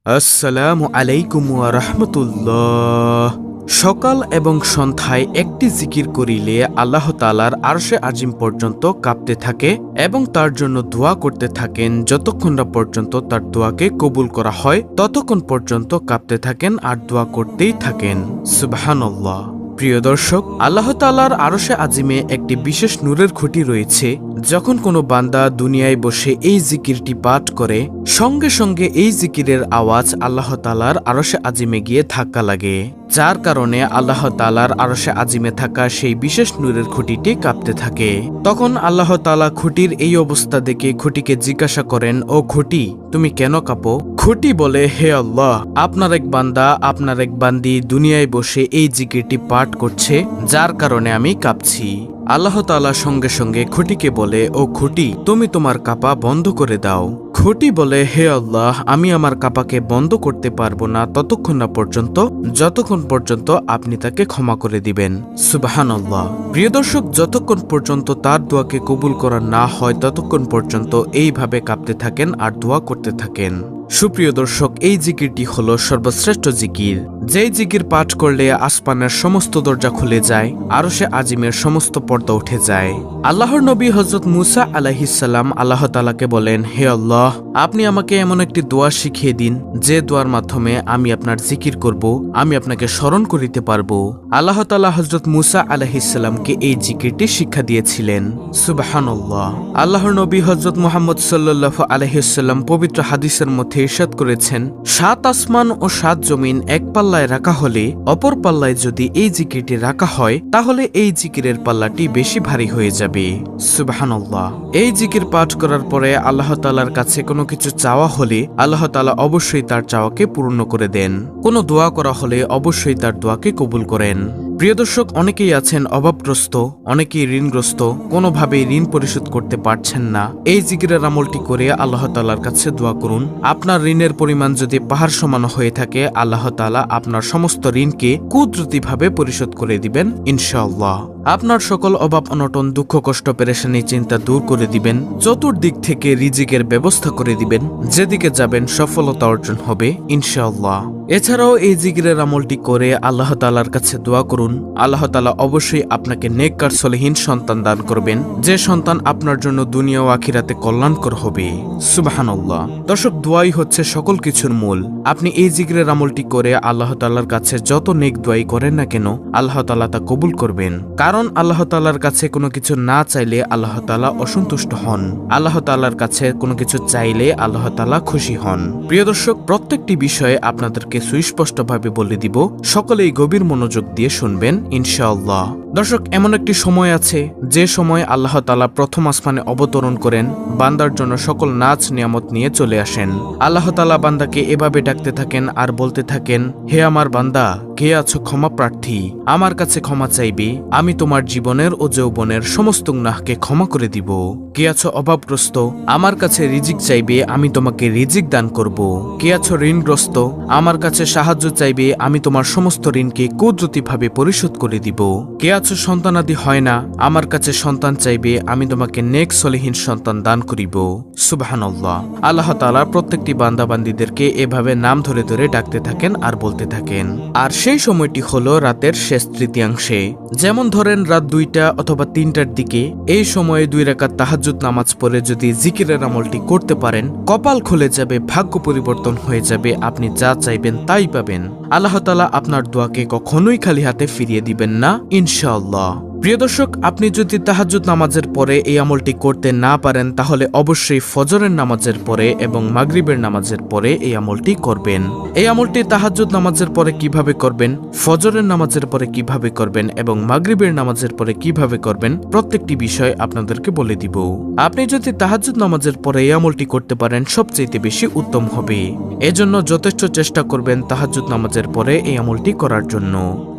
আসসালামু আলাইকুম ওয়া রাহমাতুল্লাহ। সকাল এবং সন্ধ্যায় একটি জিকির করিলে আল্লাহ তাআলার আরশে আজিম পর্যন্ত কাঁপতে থাকে এবং তার জন্য দোয়া করতে থাকেন। যতক্ষণ না পর্যন্ত তার দোয়াকে কবুল করা হয় ততক্ষণ পর্যন্ত কাঁপতে থাকেন আর দোয়া করতেই থাকেন। সুবহানাল্লাহ। প্রিয় দর্শক, আল্লাহ তাআলার আরশে আজিমে একটি বিশেষ নূরের খুঁটি রয়েছে। যখন কোনো বান্দা দুনিয়ায় বসে এই জিকিরটি পাঠ করে, সঙ্গে সঙ্গে এই জিকিরের আওয়াজ আল্লাহ তাআলার আরশে আজিমে গিয়ে ধাক্কা লাগে, যার কারণে আল্লাহ তাআলার আরশে আজিমে থাকা সেই বিশেষ নূরের খুঁটিটি কাঁপতে থাকে। তখন আল্লাহ তাআলা খুঁটির এই অবস্থা দেখে খুঁটিকে জিজ্ঞাসা করেন, ও খুঁটি, তুমি কেন কাঁপো? খুঁটি বলে, হে আল্লাহ, আপনার এক বান্দা, আপনার এক বান্দি দুনিয়ায় বসে এই জিকিরটি পাঠ করছে, যার কারণে আমি কাঁপছি। আল্লাহ তাআলা সঙ্গে সঙ্গে খুঁটিকে বলে, ও খুঁটি, তুমি তোমার কাঁপা বন্ধ করে দাও। খুঁটি বলে, হে আল্লাহ, আমি আমার কাঁপাকে বন্ধ করতে পারবো না ততক্ষণ না পর্যন্ত যতক্ষণ পর্যন্ত আপনি তাকে ক্ষমা করে দিবেন। সুবহানাল্লাহ। প্রিয় দর্শক, যতক্ষণ পর্যন্ত তার দোয়াকে কবুল করা না হয় ততক্ষণ পর্যন্ত এইভাবে কাঁপতে থাকেন আর দোয়া করতে থাকেন। সুপ্রিয় দর্শক, এই জিকিরটি হলো সর্বশ্রেষ্ঠ জিকির। যেই জিকির পাঠ করলে আসমানের সমস্ত দরজা খুলে যায়, আরশে আজিমের সমস্ত পর্দা উঠে যায়। আল্লাহর নবী হযরত মুসা আলাইহিস সালাম আল্লাহ তাআলাকে বলেন, হে আল্লাহ, আপনি আমাকে এমন একটি দোয়া শিখিয়ে দিন যে দোয়ার মাধ্যমে আমি আপনার জিকির করব, আমি আপনাকে স্মরণ করিতে পারবো। আল্লাহ তাআলা হযরত মুসা আলাইহিস সালামকে এই জিকিরটি শিক্ষা দিয়েছিলেন। সুবহানাল্লাহ। আল্লাহর নবী হযরত মুহাম্মদ সাল্লাল্লাহু আলাইহি ওয়াসাল্লাম পবিত্র হাদিসের মধ্যে ইরশাদ করেছেন, ৭ আসমান ও ৭ জমিন এক পাল্লায় রাখা হলে অপর পাল্লায় যদি এই জিকিরটি রাখা হয় তাহলে এই জিকিরের পাল্লাটি বেশি ভারী হয়ে যাবে। সুবহানাল্লাহ। এই জিকির পাঠ করার পরে আল্লাহ তাআলার কাছে কোনো কিছু চাওয়া হলে আল্লাহ তাআলা অবশ্যই তার চাওয়াকে পূর্ণ করে দেন। কোনো দোয়া করা হলে অবশ্যই তার দোয়াকে কবুল করেন। প্রিয় দর্শক, অনেকেই আছেন অভাবগ্রস্ত, অনেকেই ঋণগ্রস্ত, কোনোভাবেই ঋণ পরিশোধ করতে পারছেন না। এই জিকিরের আমলটি করে আল্লাহ তাআলার কাছে দোয়া করুন। আপনার ঋণের পরিমাণ যদি পাহাড় সমান হয়ে থাকে, আল্লাহ তাআলা আপনার সমস্ত ঋণকে কুদরতিভাবে পরিশোধ করে দিবেন ইনশাআল্লাহ। আপনার সকল অভাব অনটন, দুঃখ কষ্ট, পেরেশানি, চিন্তা দূর করে দিবেন। চতুর্দিক থেকে রিজিকের ব্যবস্থা করে দিবেন। যেদিকে যাবেন সফলতা অর্জন হবে ইনশাআল্লাহ। এছাড়াও এই জিকিরের আমলটি করে আল্লাহ তাআলার কাছে দোয়া করুন। আল্লাহ তাআলা অবশ্যই আপনাকে নেককার সলিহিন সন্তান দান করবেন, যে সন্তান আপনার জন্য দুনিয়া ও আখিরাতে কল্যাণকর হবে। সুবহানাল্লাহ। দর্শক, দোয়াই হচ্ছে সকল কিছুর মূল। আপনি এই জিকিরের আমলটি করে আল্লাহ তাআলার কাছে যত নেক দোয়াই করেন না কেন, আল্লাহ তাআলা তা কবুল করবেন। কারণ আল্লাহ তাআলার কাছে কোনো কিছু না চাইলে আল্লাহ তাআলা অসন্তুষ্ট হন। আল্লাহ তাআলার কাছে কোনো কিছু চাইলে আল্লাহ তাআলা খুশি হন। প্রিয় দর্শক, প্রত্যেকটি বিষয়ে আপনাদেরকে সুস্পষ্টভাবে বলে দিব, সকলেই গভীর মনোযোগ দিয়ে শুনবেন ইনশাআল্লাহ। দর্শক, এমন একটি সময় আছে যে সময় আল্লাহ তাআলা প্রথম আসমানে অবতরণ করেন, বান্দার জন্য সকল নাজ নিয়ামত নিয়ে চলে আসেন। আল্লাহ তাআলা বান্দাকে এভাবে ডাকতে থাকেন আর বলতে থাকেন, হে আমার বান্দা, কে আছো ক্ষমা প্রার্থী? আমার কাছে ক্ষমা চাইবে, আমি তোমার জীবনের ও যৌবনের সমস্ত গুনাহকে ক্ষমা করে দিব। কে আছো অভাবগ্রস্ত? আমার কাছে রিজিক চাইবে, আমি তোমাকে রিজিক দান করব। কে আছো ঋণগ্রস্ত? আমার কাছে সাহায্য চাইবে, আমি তোমার সমস্ত ঋণকে কুদরতিভাবে পরিশোধ করে দিব। কে আছো সন্তানাদি হয় না? আমার কাছে সন্তান চাইবে, আমি তোমাকে নেক সলিহিন সন্তান দান করিব। সুবহানাল্লাহ। আল্লাহ তাআলা প্রত্যেকটি বান্দাবান্দীদেরকে এভাবে নাম ধরে ধরে ডাকতে থাকেন আর বলতে থাকেন। আর সেই সময়টি হলো রাতের শেষ তৃতীয়াংশে। যেমন ধরেন রাত 2টা অথবা 3টার দিকে। এই সময়ে 2 রাকাত তাহাজ্জুদ নামাজ পড়ে যদি জিকিরের আমলটি করতে পারেন, কপাল খুলে যাবে, ভাগ্য পরিবর্তন হয়ে যাবে, আপনি যা চাইবেন তাই পাবেন। আল্লাহ তাআলা আপনার দোয়াকে কখনোই খালি হাতে ফিরিয়ে দিবেন না ইনশাআল্লাহ। প্রিয় দর্শক, আপনি যদি তাহাজ্জুদ নামাজের পরে এই আমলটি করতে না পারেন তাহলে অবশ্যই ফজরের নামাজের পরে এবং মাগরিবের নামাজের পরে এই আমলটি করবেন। এই আমলটি তাহাজ্জুদ নামাজের পরে কিভাবে করবেন, ফজরের নামাজের পরে কিভাবে করবেন এবং মাগরিবের নামাজের পরে কিভাবে করবেন, প্রত্যেকটি বিষয় আপনাদেরকে বলে দিব। আপনি যদি তাহাজ্জুদ নামাজের পরে এই আমলটি করতে পারেন সবচেয়ে বেশি উত্তম হবে। এজন্য যথেষ্ট চেষ্টা করবেন তাহাজ্জুদ নামাজের পরে এই আমলটি করার জন্য।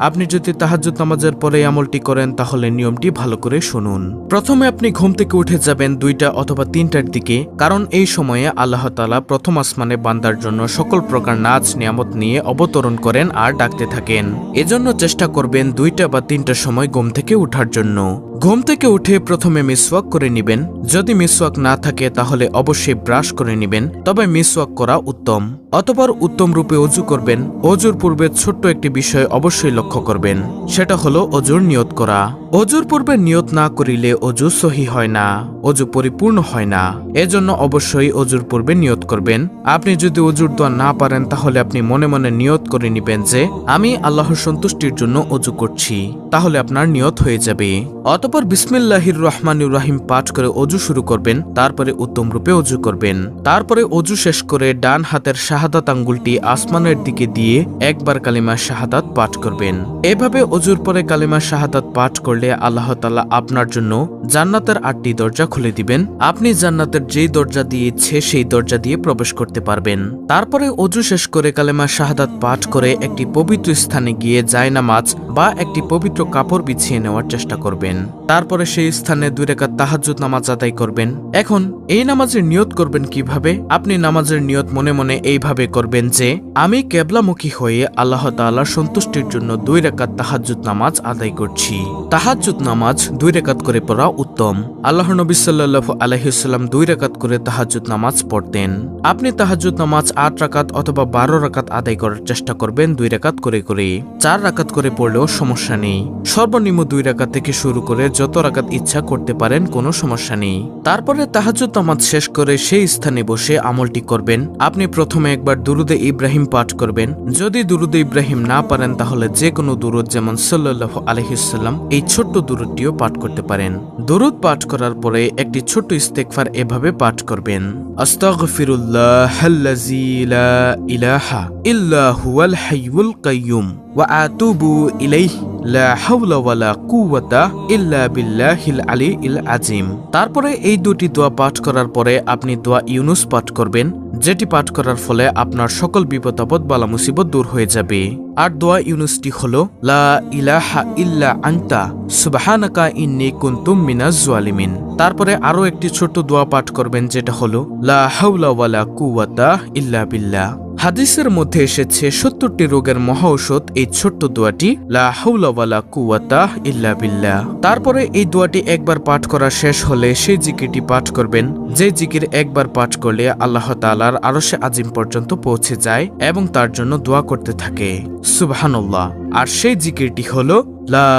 আপনি যদি তাহাজ্জুদ নামাজের পরে এই আমলটি করেন তাহলে তাহলে নিয়মটি ভালো করে শুনুন। প্রথমে আপনি ঘুম থেকে উঠে যাবেন 2টা অথবা 3টার দিকে, কারণ এই সময়ে আল্লাহ তাআলা প্রথম আসমানে বান্দার জন্য সকল প্রকার নাজ নিয়ামত নিয়ে অবতরণ করেন আর ডাকতে থাকেন। এজন্য চেষ্টা করবেন 2টা বা 3টার সময় ঘুম থেকে উঠার জন্য। ঘুম থেকে উঠে প্রথমে মিসওয়াক করে নেবেন। যদি মিসওয়াক না থাকে তাহলে অবশ্যই ব্রাশ করে নেবেন, তবে মিসওয়াক করা উত্তম। অতঃপর উত্তম রূপে অজু করবেন। অজুর পূর্বে ছোট্ট একটি বিষয় অবশ্যই লক্ষ্য করবেন, সেটা হলো অজুর নিয়ত করা। অজুর পূর্বে নিয়ত না করিলে অজু সহি হয় না, অজু পরিপূর্ণ হয় না। এজন্য অবশ্যই অজুর পূর্বে নিয়ত করবেন। আপনি যদি অজুর দোয়া না পারেন তাহলে আপনি মনে মনে নিয়ত করে নেবেন যে আমি আল্লাহর সন্তুষ্টির জন্য অজু করছি, তাহলে আপনার নিয়ত হয়ে যাবে। অতঃপর বিসমিল্লাহির রহমানির রহিম পাঠ করে অজু শুরু করবেন। তারপরে উত্তম রূপে অজু করবেন। তারপরে অজু শেষ করে ডান হাতের শাহাদাত আঙ্গুলটি আসমানের দিকে দিয়ে একবার কালিমা শাহাদাত পাঠ করবেন। এভাবে অজুর পরে কালিমা শাহাদাত পাঠ করলে আল্লাহ তাআলা আপনার জন্য জান্নাতের 8টি দরজা খুলে দিবেন। আপনি জান্নাতের যেই দরজা দিয়ে ইচ্ছে সেই দরজা দিয়ে প্রবেশ করতে পারবেন। তারপরে অজু শেষ করে কালেমা শাহাদাত পাঠ করে একটি পবিত্র স্থানে গিয়ে জায়নামাজ বা একটি পবিত্র কাপড় বিছিয়ে নেওয়ার চেষ্টা করবেন। তারপরে সেই স্থানে 2 রাকাত তাহাজ্জুদ নামাজ আদায় করবেন। এখন এই নামাজের নিয়ত করবেন কিভাবে? আপনি নামাজের নিয়ত মনে মনে এইভাবে করবেন যে আমি কিবলামুখী হয়ে আল্লাহ তাআলার সন্তুষ্টির জন্য 2 রাকাত তাহাজ্জুদ নামাজ আদায় করছি। তাহাজ্জুদ নামাজ 2 রাকাত করে পড়া উত্তম। আল্লাহর নবী সাল্লাল্লাহু আলাইহি ওয়াসাল্লাম 2 রাকাত করে তাহাজ্জুদ নামাজ পড়তেন। আপনি তাহাজ্জুদ নামাজ 8 রাকাত অথবা 12 রাকাত আদায় করার চেষ্টা করবেন 2 রাকাত করে করে। 4 রাকাত করে পড়লেও সমস্যা নেই। সর্বনিম্ন 2 রাকাত থেকে শুরু করে যত রাকাত ইচ্ছা করতে পারেন, কোনো সমস্যা নেই। তারপরে তাহাজ্জুদ নামাজ শেষ করে সেই স্থানে বসে আমলটি করবেন। আপনি প্রথমে একবার দুরুদে ইব্রাহিম পাঠ করবেন। যদি দুরুদে ইব্রাহিম না পারেন তাহলে যে কোনো দুরুদ, যেমন সাল্লাল্লাহু আলাইহি ওয়াসাল্লাম, এই ছোট্ট দুরুদটিও পাঠ করতে পারেন। দুরুদ পাঠ করার পরে একটি ছোট্ট ইস্তেগফার এভাবে পাঠ করবেন। আস্তাগফিরুল্লাহাল্লাযী লা ইলাহা ইল্লা হুয়াল হাইয়ুল কাইয়্যুম ওয়া আতুবু ইলাইহি লা হাওলা ওয়ালা কুওয়াতা ইল্লা বিল্লাহিল আলিয়্যিল আযীম। তারপরে এই 2টি দোয়া পাঠ করার পরে আপনি দোয়া ইউনুস পাঠ করবেন, যেটি পাঠ করার ফলে আপনার সকল বিপদ আপদ বালা মুসিবত দূর হয়ে যাবে। আর দোয়া ইউনুসটি হলো লা ইলাহা ইল্লা আনতা সুবহানাকা ইন্নী কুনতু মিনাজ জালিমিন। তারপরে আরো একটি ছোট্ট দোয়া পাঠ করবেন, যেটা হলো লা হাওলা ওয়ালা কুওয়াতা ইল্লা বিল্লাহ। হাদিসের মধ্যে এসেছে 70টি রোগের মহা ঔষধ এই ছোট্ট দোয়াটি, লা হাওলা ওয়ালা কুওয়াতা ইল্লা বিল্লাহ। তারপরে এই দোয়াটি একবার পাঠ করা শেষ হলে সেই জিকিরটি পাঠ করবেন, যে জিকির একবার পাঠ করলে আল্লাহ তাআলার আরশে আজিম পর্যন্ত পৌঁছে যায় এবং তার জন্য দোয়া করতে থাকে। সুবহানাল্লাহ। আর সেই জিকিরটি হলো লা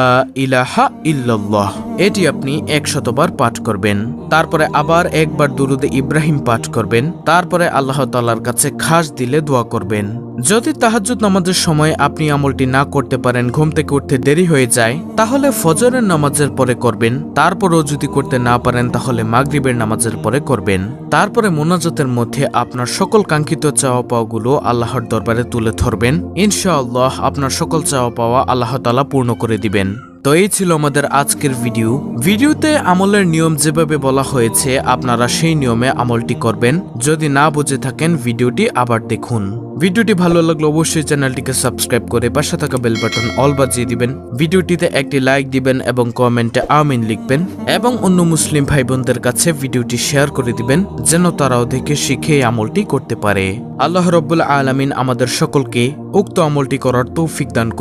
ইলাহা ইল্লাল্লাহ। এটি আপনি 100 বার পাঠ করবেন। তারপরে আবার একবার দুরুদে ইব্রাহিম পাঠ করবেন। তারপরে আল্লাহ তাআলার কাছে খাস দিলে দোয়া করবেন। যদি তাহাজ্জুদ নামাজের সময় আপনি আমলটি না করতে পারেন, ঘুম থেকে উঠতে দেরি হয়ে যায়, তাহলে ফজরের নামাজের পরে করবেন। তারপরেও যদি করতে না পারেন তাহলে মাগরিবের নামাজের পরে করবেন। তারপরে মোনাজাতের মধ্যে আপনার সকল কাঙ্ক্ষিত চাওয়া পাওয়াগুলো আল্লাহর দরবারে তুলে ধরবেন। ইনশাআল্লাহ আপনার সকল চাওয়া পাওয়া আল্লাহ তাআলা পূর্ণ করে দিবেন। তো এই ছিল আমাদের আজকের ভিডিওতে আমলের নিয়ম যেভাবে বলা হয়েছে আপনারা সেই নিয়মে আমলটি করবেন। যদি না বুঝে থাকেন ভিডিওটি আবার দেখুন। ভিডিওটি ভালো লাগলে অবশ্যই চ্যানেলটিকে সাবস্ক্রাইব করে পাশে থাকা বেল বাটন অল বাজিয়ে দিবেন। ভিডিওটিতে একটি লাইক দিবেন এবং কমেন্টে আমিন লিখবেন এবং অন্য মুসলিম ভাই বোনদের কাছে ভিডিওটি শেয়ার করে দিবেন, যেন তারাও দেখে শিখে এই আমলটি করতে পারে। আল্লাহ রাব্বুল আলামিন আমাদের সকলকে উক্ত আমলটি করার তৌফিক দান করুন।